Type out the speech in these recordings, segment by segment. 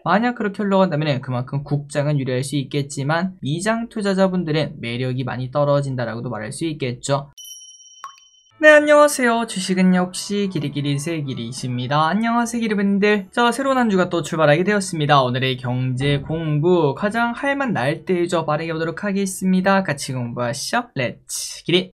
만약 그렇게 흘러간다면 그만큼 국장은 유리할 수 있겠지만 미장 투자자분들은 매력이 많이 떨어진다라고도 말할 수 있겠죠. 네, 안녕하세요. 주식은 역시 기리기리 새기리십니다. 안녕하세요, 기리분들. 자, 새로운 한 주가 또 출발하게 되었습니다. 오늘의 경제 공부 가장 할만 날 때이죠. 빠르게 보도록 하겠습니다. 같이 공부하시죠. 렛츠 기리.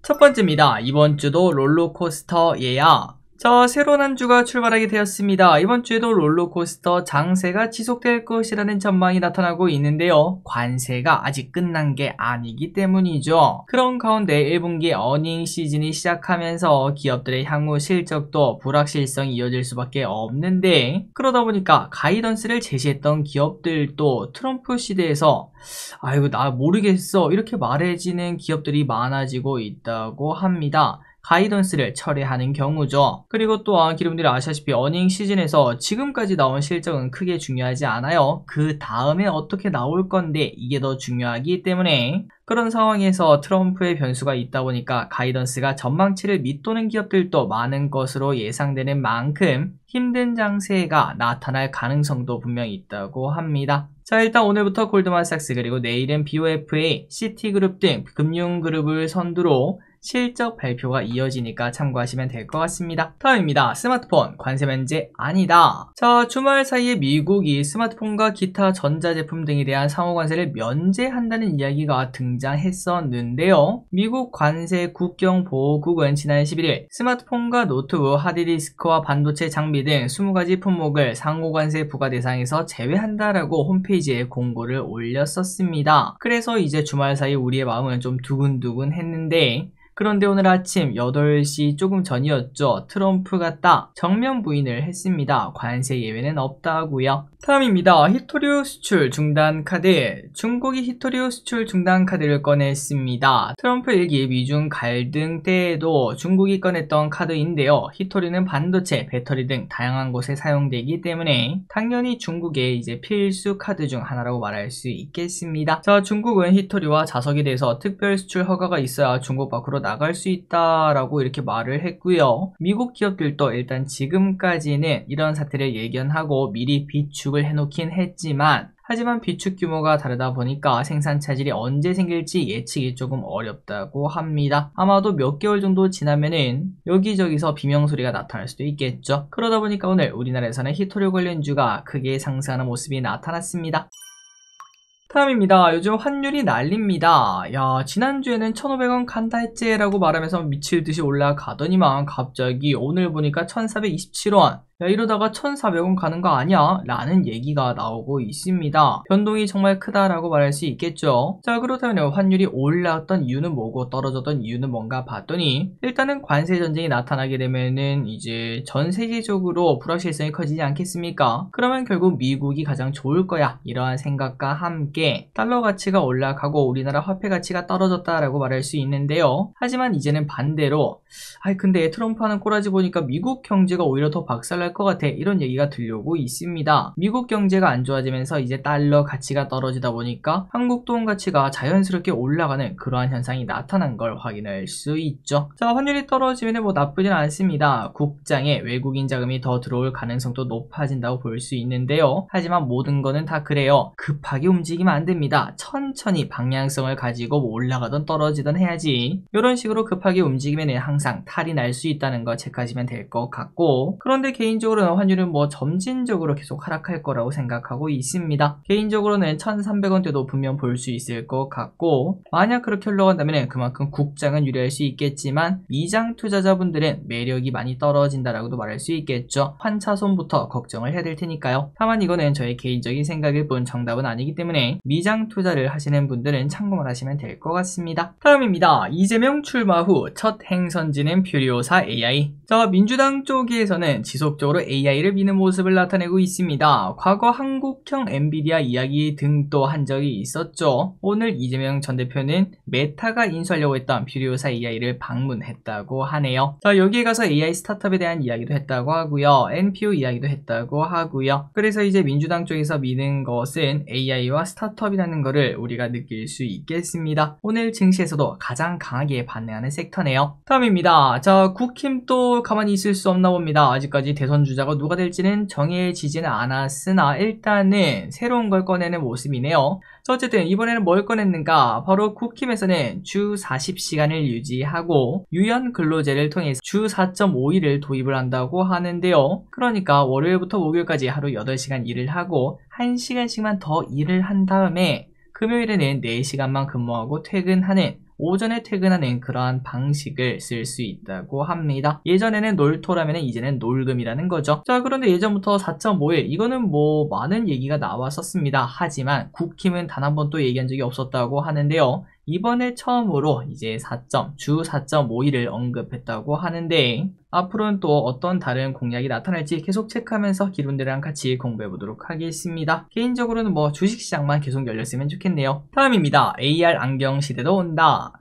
첫 번째입니다. 이번 주도 롤러코스터예요. 자, 새로운 한 주가 출발하게 되었습니다. 이번 주에도 롤러코스터 장세가 지속될 것이라는 전망이 나타나고 있는데요. 관세가 아직 끝난 게 아니기 때문이죠. 그런 가운데 1분기 어닝 시즌이 시작하면서 기업들의 향후 실적도 불확실성이 이어질 수밖에 없는데, 그러다 보니까 가이던스를 제시했던 기업들도 트럼프 시대에서 아이고 나 모르겠어 이렇게 말해지는 기업들이 많아지고 있다고 합니다. 가이던스를 철회하는 경우죠. 그리고 또한 기름들이 아시다시피 어닝 시즌에서 지금까지 나온 실적은 크게 중요하지 않아요. 그 다음에 어떻게 나올 건데 이게 더 중요하기 때문에 그런 상황에서 트럼프의 변수가 있다 보니까 가이던스가 전망치를 밑도는 기업들도 많은 것으로 예상되는 만큼 힘든 장세가 나타날 가능성도 분명히 있다고 합니다. 자, 일단 오늘부터 골드만삭스 그리고 내일은 BOFA, 시티그룹 등 금융그룹을 선두로 실적 발표가 이어지니까 참고하시면 될 것 같습니다. 다음입니다. 스마트폰 관세 면제 아니다. 자, 주말 사이에 미국이 스마트폰과 기타 전자제품 등에 대한 상호관세를 면제한다는 이야기가 등장했었는데요. 미국 관세 국경보호국은 지난 11일 스마트폰과 노트북, 하드디스크와 반도체 장비 등 20가지 품목을 상호관세 부과 대상에서 제외한다라고 홈페이지에 공고를 올렸었습니다. 그래서 이제 주말 사이 우리의 마음은 좀 두근두근 했는데, 그런데 오늘 아침 8시 조금 전이었죠. 트럼프가 딱 정면 부인을 했습니다. 관세 예외는 없다고요. 다음입니다. 히토리오 수출 중단 카드. 중국이 히토리오 수출 중단 카드를 꺼냈습니다. 트럼프 일기 미중 갈등 때에도 중국이 꺼냈던 카드인데요. 히토리는 반도체, 배터리 등 다양한 곳에 사용되기 때문에 당연히 중국의 이제 필수 카드 중 하나라고 말할 수 있겠습니다. 자, 중국은 히토리와 자석에 대해서 특별 수출 허가가 있어야 중국 밖으로 나갈 수 있다라고 이렇게 말을 했고요. 미국 기업들도 일단 지금까지는 이런 사태를 예견하고 미리 비축을 해놓긴 했지만, 하지만 비축 규모가 다르다 보니까 생산 차질이 언제 생길지 예측이 조금 어렵다고 합니다. 아마도 몇 개월 정도 지나면은 여기저기서 비명소리가 나타날 수도 있겠죠. 그러다 보니까 오늘 우리나라에서는 히토리 관련주가 크게 상승하는 모습이 나타났습니다. 다음입니다. 요즘 환율이 난립니다. 야, 지난주에는 1,500원 간다 했지 라고 말하면서 미칠듯이 올라가더니만 갑자기 오늘 보니까 1,427원, 야, 이러다가 1,400원 가는 거 아니야? 라는 얘기가 나오고 있습니다. 변동이 정말 크다라고 말할 수 있겠죠. 자, 그렇다면 환율이 올라왔던 이유는 뭐고 떨어졌던 이유는 뭔가 봤더니, 일단은 관세 전쟁이 나타나게 되면은 이제 전 세계적으로 불확실성이 커지지 않겠습니까? 그러면 결국 미국이 가장 좋을 거야, 이러한 생각과 함께 달러 가치가 올라가고 우리나라 화폐 가치가 떨어졌다라고 말할 수 있는데요. 하지만 이제는 반대로 근데 트럼프 하는 꼬라지 보니까 미국 경제가 오히려 더 박살날 것 같아, 이런 얘기가 들려오고 있습니다. 미국 경제가 안 좋아지면서 이제 달러 가치가 떨어지다 보니까 한국 돈 가치가 자연스럽게 올라가는 그러한 현상이 나타난 걸 확인할 수 있죠. 자, 환율이 떨어지면 뭐 나쁘진 않습니다. 국장에 외국인 자금이 더 들어올 가능성도 높아진다고 볼 수 있는데요. 하지만 모든 거는 다 그래요. 급하게 움직이면 안 됩니다. 천천히 방향성을 가지고 올라가던 떨어지던 해야지. 이런 식으로 급하게 움직이면 항상 탈이 날 수 있다는 거 체크하시면 될 것 같고, 그런데 개인적으로는 환율은 뭐 점진적으로 계속 하락할 거라고 생각하고 있습니다. 개인적으로는 1,300원대도 분명 볼 수 있을 것 같고, 만약 그렇게 흘러간다면 그만큼 국장은 유리할 수 있겠지만 미장 투자자분들은 매력이 많이 떨어진다라고도 말할 수 있겠죠. 환차손부터 걱정을 해야 될 테니까요. 다만 이거는 저의 개인적인 생각일 뿐 정답은 아니기 때문에 미장 투자를 하시는 분들은 참고만 하시면 될 것 같습니다. 다음입니다. 이재명 출마 후 첫 행선지는 퓨리오사 AI. 자, 민주당 쪽에서는 지속적으로 AI를 미는 모습을 나타내고 있습니다. 과거 한국형 엔비디아 이야기 등도 한 적이 있었죠. 오늘 이재명 전 대표는 메타가 인수하려고 했던 퓨리오사 AI를 방문했다고 하네요. 자, 여기에 가서 AI 스타트업에 대한 이야기도 했다고 하고요. NPO 이야기도 했다고 하고요. 그래서 이제 민주당 쪽에서 미는 것은 AI와 스타트업이라는 거를 우리가 느낄 수 있겠습니다. 오늘 증시에서도 가장 강하게 반응하는 섹터네요. 다음입니다. 자, 국힘 또 가만히 있을 수 없나 봅니다. 아직까지 대선 선주자가 누가 될지는 정해지지는 않았으나 일단은 새로운 걸 꺼내는 모습이네요. 어쨌든 이번에는 뭘 꺼냈는가? 바로 국힘에서는 주 40시간을 유지하고 유연 근로제를 통해서 주 4.5일을 도입을 한다고 하는데요. 그러니까 월요일부터 목요일까지 하루 8시간 일을 하고 1시간씩만 더 일을 한 다음에 금요일에는 4시간만 근무하고 퇴근하는, 오전에 퇴근하는 그러한 방식을 쓸 수 있다고 합니다. 예전에는 놀토라면 이제는 놀금이라는 거죠. 자, 그런데 예전부터 4.5일 이거는 뭐 많은 얘기가 나왔었습니다. 하지만 국힘은 단 한 번도 얘기한 적이 없었다고 하는데요. 이번에 처음으로 이제 주 4.5일을 언급했다고 하는데 앞으로는 또 어떤 다른 공약이 나타날지 계속 체크하면서 기론들이랑 같이 공부해보도록 하겠습니다. 개인적으로는 뭐 주식시장만 계속 열렸으면 좋겠네요. 다음입니다. AR 안경 시대도 온다.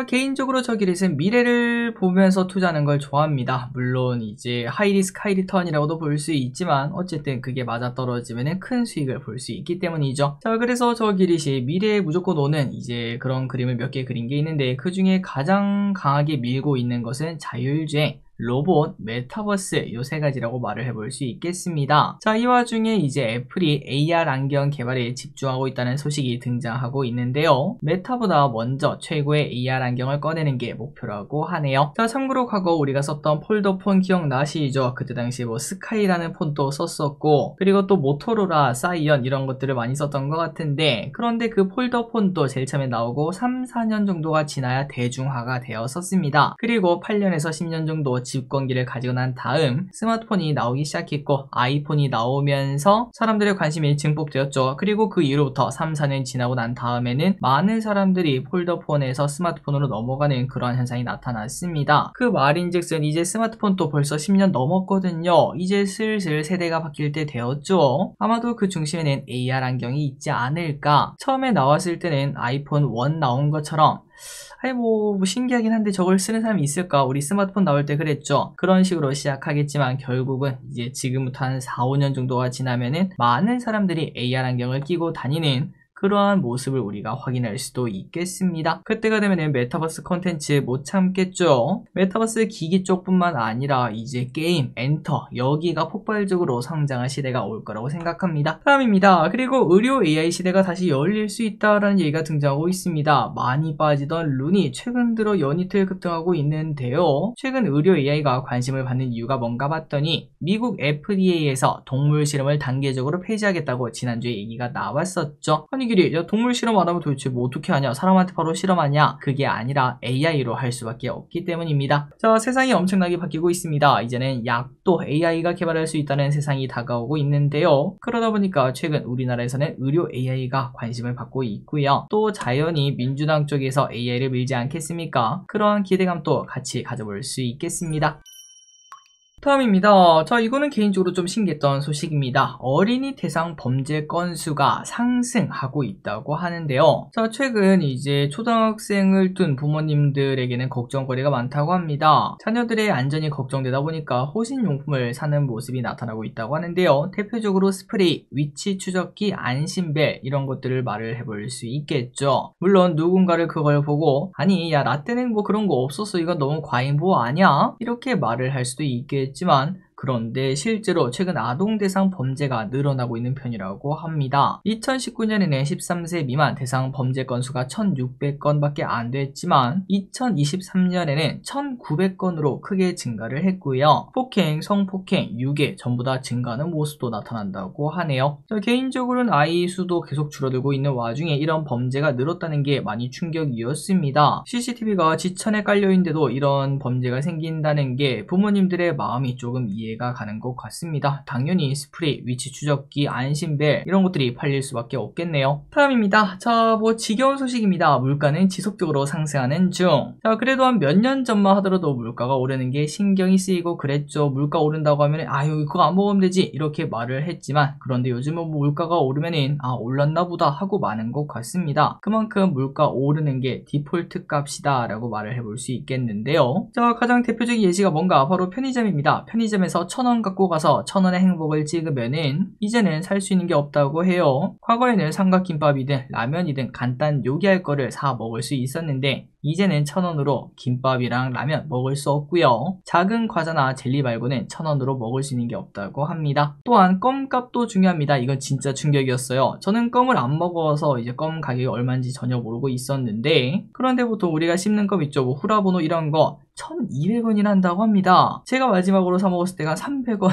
개인적으로 저 기릿은 미래를 보면서 투자하는 걸 좋아합니다. 물론 이제 하이리스크 하이리턴이라고도 볼 수 있지만 어쨌든 그게 맞아떨어지면 큰 수익을 볼 수 있기 때문이죠. 자, 그래서 저 기릿이 미래에 무조건 오는 이제 그런 그림을 몇 개 그린 게 있는데 그 중에 가장 강하게 밀고 있는 것은 자율주행, 로봇, 메타버스 요 세 가지라고 말을 해볼 수 있겠습니다. 자, 이 와중에 이제 애플이 AR 안경 개발에 집중하고 있다는 소식이 등장하고 있는데요. 메타보다 먼저 최고의 AR 안경을 꺼내는 게 목표라고 하네요. 자, 참고로 과거 우리가 썼던 폴더폰 기억나시죠? 그때 당시 뭐 스카이라는 폰도 썼었고 그리고 또 모토로라, 사이언 이런 것들을 많이 썼던 것 같은데 그런데 그 폴더폰도 제일 처음에 나오고 3, 4년 정도가 지나야 대중화가 되었었습니다. 그리고 8년에서 10년 정도 집권기를 가지고 난 다음 스마트폰이 나오기 시작했고 아이폰이 나오면서 사람들의 관심이 증폭되었죠. 그리고 그 이후로부터 3, 4년 지나고 난 다음에는 많은 사람들이 폴더폰에서 스마트폰으로 넘어가는 그러한 현상이 나타났습니다. 그 말인즉슨 이제 스마트폰도 벌써 10년 넘었거든요. 이제 슬슬 세대가 바뀔 때 되었죠. 아마도 그 중심에는 AR 안경이 있지 않을까. 처음에 나왔을 때는 아이폰 1 나온 것처럼 뭐 신기하긴 한데 저걸 쓰는 사람이 있을까? 우리 스마트폰 나올 때 그랬죠. 그런 식으로 시작하겠지만 결국은 이제 지금부터 한 4, 5년 정도가 지나면은 많은 사람들이 AR 안경을 끼고 다니는 그러한 모습을 우리가 확인할 수도 있겠습니다. 그때가 되면 메타버스 콘텐츠 못 참겠죠. 메타버스 기기 쪽뿐만 아니라 이제 게임, 엔터 여기가 폭발적으로 성장할 시대가 올 거라고 생각합니다. 다음입니다. 그리고 의료 AI 시대가 다시 열릴 수 있다라는 얘기가 등장하고 있습니다. 많이 빠지던 룬이 최근 들어 연이틀 급등하고 있는데요. 최근 의료 AI가 관심을 받는 이유가 뭔가 봤더니 미국 FDA에서 동물 실험을 단계적으로 폐지하겠다고 지난주에 얘기가 나왔었죠. 아니 야, 동물 실험 안 하면 도대체 뭐 어떻게 하냐? 사람한테 바로 실험하냐? 그게 아니라 AI로 할 수밖에 없기 때문입니다. 자, 세상이 엄청나게 바뀌고 있습니다. 이제는 약도 AI가 개발할 수 있다는 세상이 다가오고 있는데요. 그러다 보니까 최근 우리나라에서는 의료 AI가 관심을 받고 있고요. 또 자연히 민주당 쪽에서 AI를 밀지 않겠습니까? 그러한 기대감도 같이 가져볼 수 있겠습니다. 다음입니다. 자, 이거는 개인적으로 좀 신기했던 소식입니다. 어린이 대상 범죄 건수가 상승하고 있다고 하는데요. 자, 최근 이제 초등학생을 둔 부모님들에게는 걱정거리가 많다고 합니다. 자녀들의 안전이 걱정되다 보니까 호신용품을 사는 모습이 나타나고 있다고 하는데요. 대표적으로 스프레이, 위치 추적기, 안심벨 이런 것들을 말을 해볼 수 있겠죠. 물론 누군가를 그걸 보고 아니 야 나 때는 뭐 그런 거 없었어 이건 너무 과잉보호 아니야? 이렇게 말을 할 수도 있겠지만 그런데 실제로 최근 아동 대상 범죄가 늘어나고 있는 편이라고 합니다. 2019년에는 13세 미만 대상 범죄 건수가 1600건밖에 안 됐지만 2023년에는 1900건으로 크게 증가를 했고요. 폭행, 성폭행, 유괴 전부 다 증가하는 모습도 나타난다고 하네요. 개인적으로는 아이 수도 계속 줄어들고 있는 와중에 이런 범죄가 늘었다는 게 많이 충격이었습니다. CCTV가 지천에 깔려있는데도 이런 범죄가 생긴다는 게 부모님들의 마음이 조금 이해가 가는 것 같습니다. 당연히 스프레이, 위치 추적기, 안심벨 이런 것들이 팔릴 수밖에 없겠네요. 다음입니다. 자, 뭐 지겨운 소식입니다. 물가는 지속적으로 상승하는 중. 자, 그래도 한 몇 년 전만 하더라도 물가가 오르는 게 신경이 쓰이고 그랬죠. 물가 오른다고 하면 아유 그거 안 먹으면 되지 이렇게 말을 했지만 그런데 요즘은 뭐 물가가 오르면은 올랐나 보다 하고 마는 것 같습니다. 그만큼 물가 오르는 게 디폴트 값이다 라고 말을 해볼 수 있겠는데요. 자, 가장 대표적인 예시가 뭔가 바로 편의점입니다. 편의점에서 1000원 갖고 가서 1000원의 행복을 찍으면은 이제는 살 수 있는 게 없다고 해요. 과거에는 삼각김밥이든 라면이든 간단 요기할 거를 사 먹을 수 있었는데 이제는 1,000원으로 김밥이랑 라면 먹을 수 없고요. 작은 과자나 젤리 말고는 1,000원으로 먹을 수 있는 게 없다고 합니다. 또한 껌값도 중요합니다. 이건 진짜 충격이었어요. 저는 껌을 안 먹어서 이제 껌 가격이 얼마인지 전혀 모르고 있었는데, 그런데 보통 우리가 씹는 껌 있죠, 뭐 후라보노 이런 거 1,200원이나 한다고 합니다. 제가 마지막으로 사 먹었을 때가 300원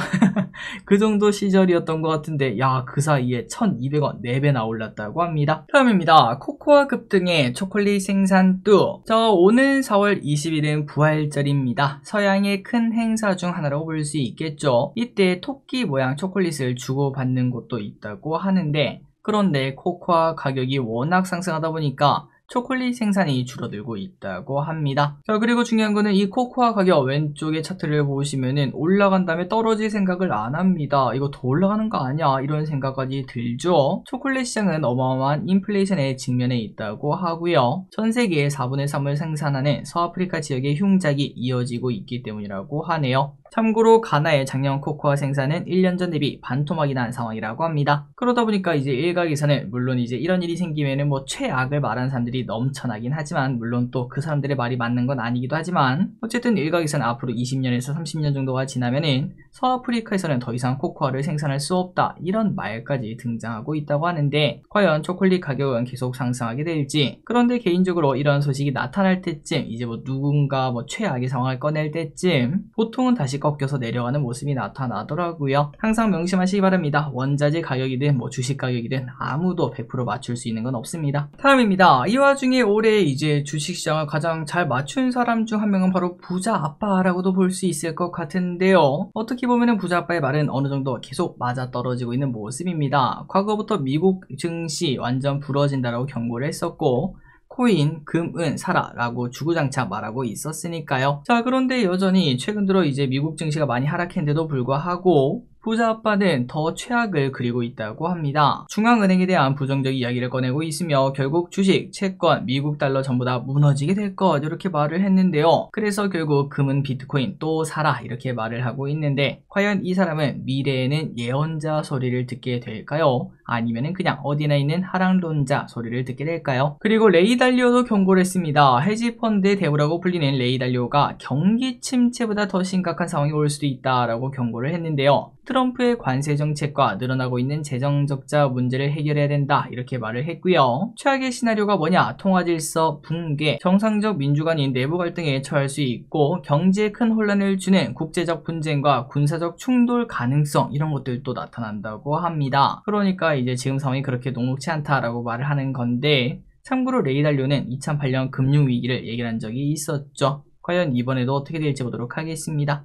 그 정도 시절이었던 것 같은데, 야, 그 사이에 1,200원 4배나 올랐다고 합니다. 다음입니다. 코코아 급등의 초콜릿 생산도. 오는 4월 20일은 부활절입니다. 서양의 큰 행사 중 하나라고 볼 수 있겠죠. 이때 토끼 모양 초콜릿을 주고받는 곳도 있다고 하는데, 그런데 코코아 가격이 워낙 상승하다 보니까 초콜릿 생산이 줄어들고 있다고 합니다. 자, 그리고 중요한 거는 이 코코아 가격 왼쪽의 차트를 보시면은 올라간 다음에 떨어질 생각을 안 합니다. 이거 더 올라가는 거 아니야? 이런 생각까지 들죠. 초콜릿 시장은 어마어마한 인플레이션에 직면해 있다고 하고요. 전 세계의 4분의 3을 생산하는 서아프리카 지역의 흉작이 이어지고 있기 때문이라고 하네요. 참고로 가나의 작년 코코아 생산은 1년 전 대비 반토막이 난 상황이라고 합니다. 그러다 보니까 이제 일각에서는 물론 이제 이런 일이 생기면은 뭐 최악을 말하는 사람들이 넘쳐나긴 하지만, 물론 또 그 사람들의 말이 맞는 건 아니기도 하지만, 어쨌든 일각에서는 앞으로 20년에서 30년 정도가 지나면은 서아프리카에서는 더 이상 코코아를 생산할 수 없다, 이런 말까지 등장하고 있다고 하는데, 과연 초콜릿 가격은 계속 상승하게 될지. 그런데 개인적으로 이런 소식이 나타날 때쯤, 이제 뭐 누군가 뭐 최악의 상황을 꺼낼 때쯤 보통은 다시 꺾여서 내려가는 모습이 나타나더라고요. 항상 명심하시기 바랍니다. 원자재 가격이든 뭐 주식 가격이든 아무도 100% 맞출 수 있는 건 없습니다. 다음입니다. 이 와중에 올해 이제 주식시장을 가장 잘 맞춘 사람 중 한 명은 바로 부자 아빠라고도 볼 수 있을 것 같은데요. 어떻게 보면은 부자 아빠의 말은 어느 정도 계속 맞아떨어지고 있는 모습입니다. 과거부터 미국 증시 완전 부러진다라고 경고를 했었고, 코인, 금, 은 사라 라고 주구장창 말하고 있었으니까요. 자, 그런데 여전히 최근 들어 이제 미국 증시가 많이 하락했는데도 불구하고 부자 아빠는 더 최악을 그리고 있다고 합니다. 중앙은행에 대한 부정적 이야기를 꺼내고 있으며, 결국 주식, 채권, 미국 달러 전부 다 무너지게 될 것, 이렇게 말을 했는데요. 그래서 결국 금은 비트코인 또 사라, 이렇게 말을 하고 있는데, 과연 이 사람은 미래에는 예언자 소리를 듣게 될까요? 아니면은 그냥 어디나 있는 하락론자 소리를 듣게 될까요? 그리고 레이 달리오도 경고를 했습니다. 헤지펀드의 대부라고 불리는 레이 달리오가 경기 침체보다 더 심각한 상황이 올 수도 있다라고 경고를 했는데요. 트럼프의 관세 정책과 늘어나고 있는 재정 적자 문제를 해결해야 된다, 이렇게 말을 했고요. 최악의 시나리오가 뭐냐? 통화질서 붕괴, 정상적 민주관인 내부 갈등에 처할 수 있고, 경제에 큰 혼란을 주는 국제적 분쟁과 군사적 충돌 가능성, 이런 것들도 나타난다고 합니다. 그러니까 이제 지금 상황이 그렇게 녹록지 않다라고 말을 하는 건데, 참고로 레이 달리오는 2008년 금융위기를 얘기한 적이 있었죠. 과연 이번에도 어떻게 될지 보도록 하겠습니다.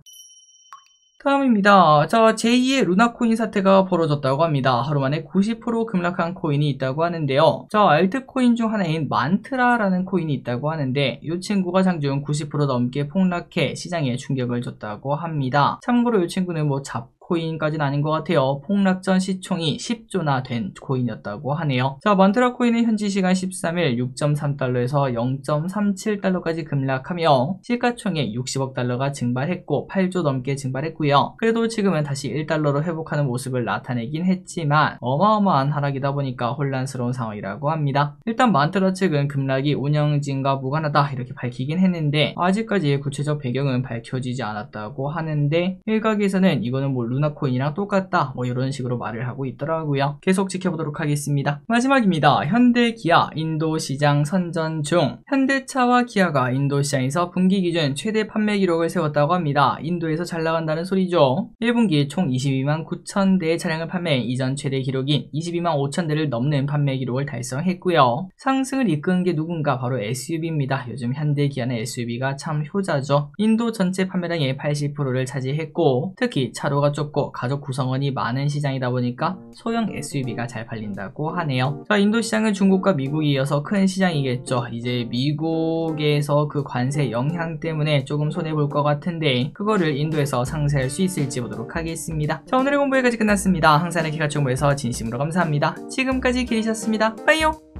다음입니다. 자, 제2의 루나코인 사태가 벌어졌다고 합니다. 하루 만에 90% 급락한 코인이 있다고 하는데요. 자, 알트코인 중 하나인 만트라라는 코인이 있다고 하는데, 이 친구가 장중 90% 넘게 폭락해 시장에 충격을 줬다고 합니다. 참고로 이 친구는 뭐 코인까지는 아닌 것 같아요. 폭락 전 시총이 10조나 된 코인이었다고 하네요. 자, 만트라 코인은 현지 시간 13일 6.3달러에서 0.37달러까지 급락하며 시가총액 60억 달러가 증발했고 8조 넘게 증발했고요. 그래도 지금은 다시 1달러로 회복하는 모습을 나타내긴 했지만 어마어마한 하락이다 보니까 혼란스러운 상황이라고 합니다. 일단 만트라 측은 급락이 운영진과 무관하다, 이렇게 밝히긴 했는데 아직까지 구체적 배경은 밝혀지지 않았다고 하는데, 일각에서는 이거는 뭐 루나코인이랑 똑같다, 뭐 이런 식으로 말을 하고 있더라고요. 계속 지켜보도록 하겠습니다. 마지막입니다. 현대, 기아, 인도 시장 선전 중. 현대차와 기아가 인도 시장에서 분기 기준 최대 판매 기록을 세웠다고 합니다. 인도에서 잘 나간다는 소리죠. 1분기 총 22만 9천 대의 차량을 판매해 이전 최대 기록인 22만 5천 대를 넘는 판매 기록을 달성했고요. 상승을 이끈 게 누군가? 바로 SUV입니다. 요즘 현대, 기아는 SUV가 참 효자죠. 인도 전체 판매량의 80%를 차지했고, 특히 차로가 좁고 가족 구성원이 많은 시장이다 보니까 소형 SUV가 잘 팔린다고 하네요. 자, 인도 시장은 중국과 미국이 이어서 큰 시장이겠죠. 이제 미국에서 그 관세 영향 때문에 조금 손해볼 것 같은데, 그거를 인도에서 상쇄할 수 있을지 보도록 하겠습니다. 자, 오늘의 공부 여기까지 끝났습니다. 항상 이렇게 같이 공부해서 진심으로 감사합니다. 지금까지 기리셨습니다. 빠이요.